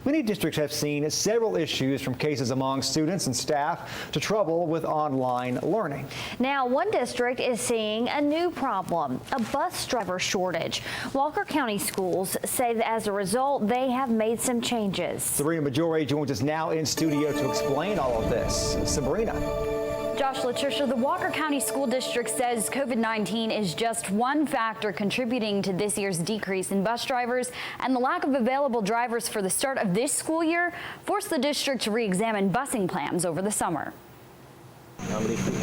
Many districts have seen several issues, from cases among students and staff to trouble with online learning. Now, one district is seeing a new problem, a bus driver shortage. Walker County schools say that as a result, they have made some changes. Sabrina Majore joins us now in studio to explain all of this. Sabrina. Josh, Latricia, the Walker County School District says COVID-19 is just one factor contributing to this year's decrease in bus drivers, and the lack of available drivers for the start of this school year forced the district to re-examine busing plans over the summer. How many feet?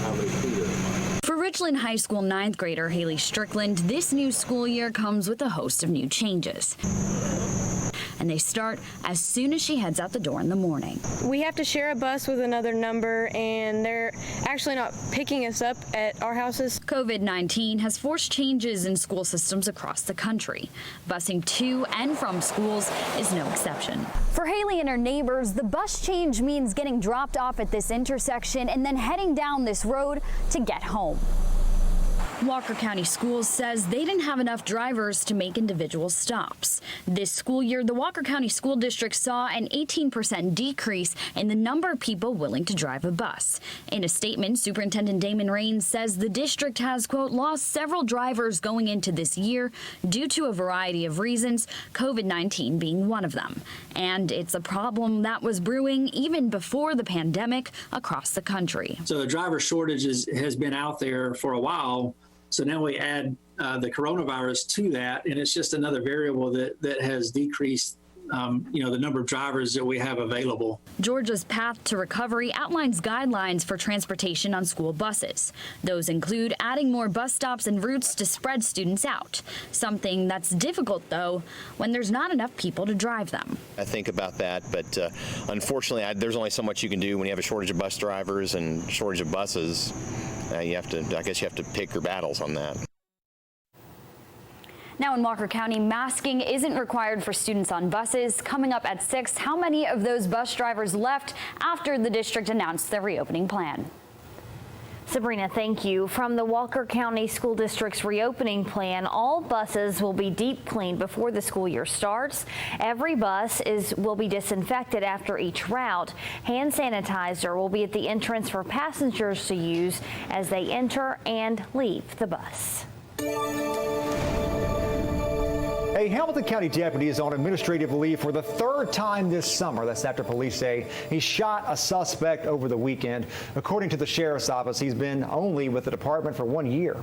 For Ridgeland High School 9th grader Haley Strickland, this new school year comes with a host of new changes. And they start as soon as she heads out the door in the morning. We have to share a bus with another number, and they're actually not picking us up at our houses. COVID-19 has forced changes in school systems across the country. Busing to and from schools is no exception. For Haley and her neighbors, the bus change means getting dropped off at this intersection and then heading down this road to get home. Walker County Schools says they didn't have enough drivers to make individual stops. This school year, the Walker County School District saw an 18% decrease in the number of people willing to drive a bus. In a statement, Superintendent Damon Raines says the district has, quote, lost several drivers going into this year due to a variety of reasons, COVID-19 being one of them. And it's a problem that was brewing even before the pandemic across the country. So the driver shortage has been out there for a while. So now we add the coronavirus to that, and it's just another variable that has decreased the number of drivers that we have available. Georgia's Path to Recovery outlines guidelines for transportation on school buses. Those include adding more bus stops and routes to spread students out, something that's difficult, though, when there's not enough people to drive them. I think about that, but unfortunately, there's only so much you can do when you have a shortage of bus drivers and shortage of buses. I guess you have to pick your battles on that. Now in Walker County, masking isn't required for students on buses. Coming up at 6, how many of those bus drivers left after the district announced their reopening plan? Sabrina, thank you. From the Walker County School District's reopening plan, all buses will be deep cleaned before the school year starts. Every bus will be disinfected after each route. Hand sanitizer will be at the entrance for passengers to use as they enter and leave the bus. A Hamilton County deputy is on administrative leave for the third time this summer. That's after police say he shot a suspect over the weekend. According to the sheriff's office, he's been only with the department for 1 year.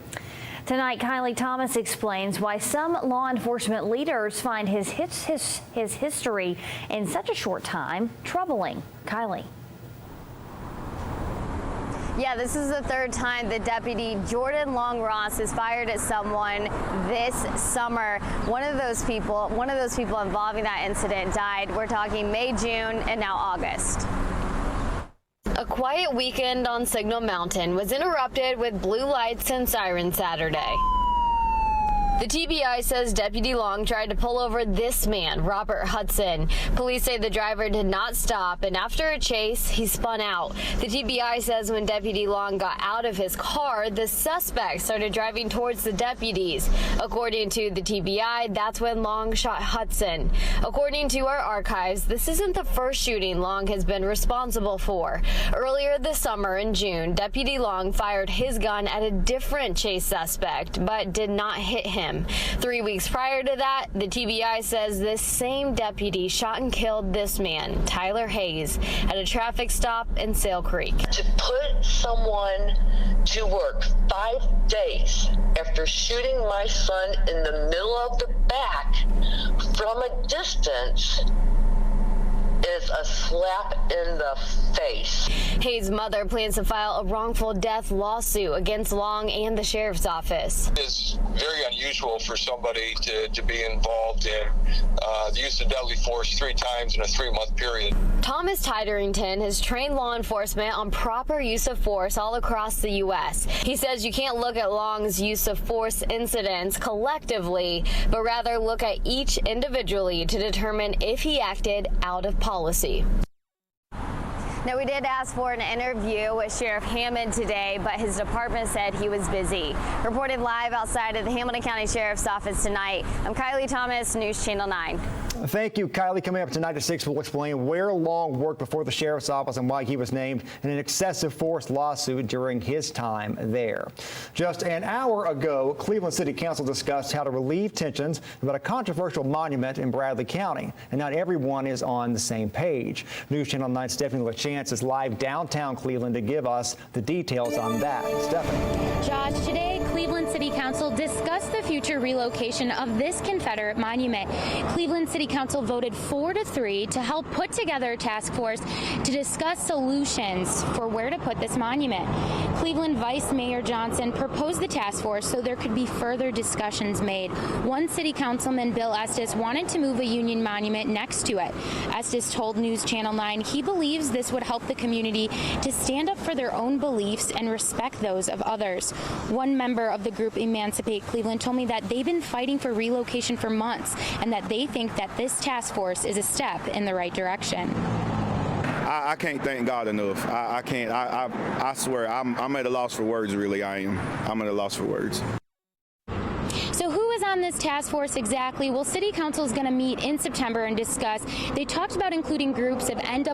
Tonight, Kylie Thomas explains why some law enforcement leaders find his history in such a short time troubling. Kylie. Yeah, this is the third time that Deputy Jordan Long Ross has fired at someone this summer. One of those people involving that incident died. We're talking May, June, and now August. A quiet weekend on Signal Mountain was interrupted with blue lights and sirens Saturday. The TBI says Deputy Long tried to pull over this man, Robert Hudson. Police say the driver did not stop, and after a chase, he spun out. The TBI says when Deputy Long got out of his car, the suspect started driving towards the deputies. According to the TBI, that's when Long shot Hudson. According to our archives, this isn't the first shooting Long has been responsible for. Earlier this summer in June, Deputy Long fired his gun at a different chase suspect, but did not hit him. 3 weeks prior to that, the TBI says this same deputy shot and killed this man, Tyler Hayes, at a traffic stop in Sale Creek. To put someone to work 5 days after shooting my son in the middle of the back from a distance is a slap in the face. Hayes' mother plans to file a wrongful death lawsuit against Long and the sheriff's office. It's very unusual for somebody to be involved in the use of deadly force 3 times in a 3-month period. Thomas Tiderington has trained law enforcement on proper use of force all across the U.S. He says you can't look at Long's use of force incidents collectively, but rather look at each individually to determine if he acted out of policy. Now, we did ask for an interview with Sheriff Hammond today, but his department said he was busy. Reported live outside of the Hamilton County Sheriff's Office tonight, I'm Kylie Thomas, News Channel 9. Thank you, Kylie. Coming up tonight at 6, we'll explain where Long worked before the sheriff's office and why he was named in an excessive force lawsuit during his time there. Just an hour ago, Cleveland City Council discussed how to relieve tensions about a controversial monument in Bradley County, and not everyone is on the same page. News Channel 9's Stephanie LaChance is live downtown Cleveland to give us the details on that. Stephanie. Josh, today Cleveland City Council discussed the future relocation of this Confederate monument. Cleveland City Council voted 4-3 to help put together a task force to discuss solutions for where to put this monument. Cleveland Vice Mayor Johnson proposed the task force so there could be further discussions made. One city councilman, Bill Estes, wanted to move a Union monument next to it. Estes told News Channel 9 he believes this would help the community to stand up for their own beliefs and respect those of others. One member of the group Emancipate Cleveland told me that they've been fighting for relocation for months and that they think that this task force is a step in the right direction. I can't thank God enough. I can't. I swear, I'm at a loss for words, really. I am. I'm at a loss for words. So who is on this task force exactly? Well, City Council is going to meet in September and discuss. They talked about including groups of NAA